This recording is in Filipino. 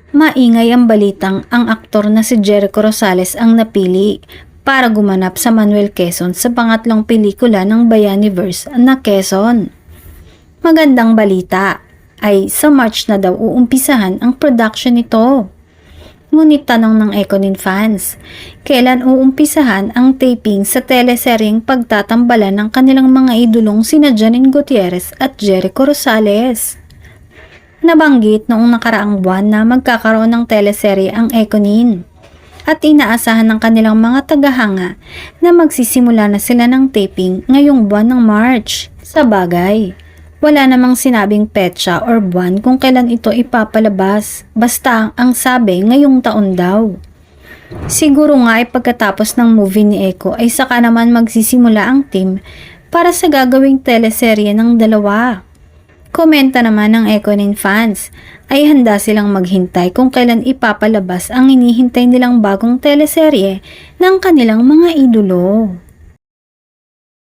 Maingay ang balitang ang aktor na si Jericho Rosales ang napili para gumanap sa Manuel Quezon sa pangatlong pelikula ng Bayaniverse na Quezon. Magandang balita ay sa March na daw uumpisahan ang production nito. Ngunit tanong ng Ekonin fans, kailan uumpisahan ang taping sa teleseryeng pagtatambalan ng kanilang mga idolong sina Janine Gutierrez at Jericho Rosales? Nabanggit noong nakaraang buwan na magkakaroon ng teleserye ang Ekonin at inaasahan ng kanilang mga tagahanga na magsisimula na sila ng taping ngayong buwan ng March. Sa bagay, wala namang sinabing petsa or buwan kung kailan ito ipapalabas, basta ang sabi ngayong taon daw. Siguro nga ay pagkatapos ng movie ni Eko ay saka naman magsisimula ang team para sa gagawing teleserye ng dalawa. Komenta naman ng Ekonin fans ay handa silang maghintay kung kailan ipapalabas ang hinihintay nilang bagong teleserye ng kanilang mga idolo.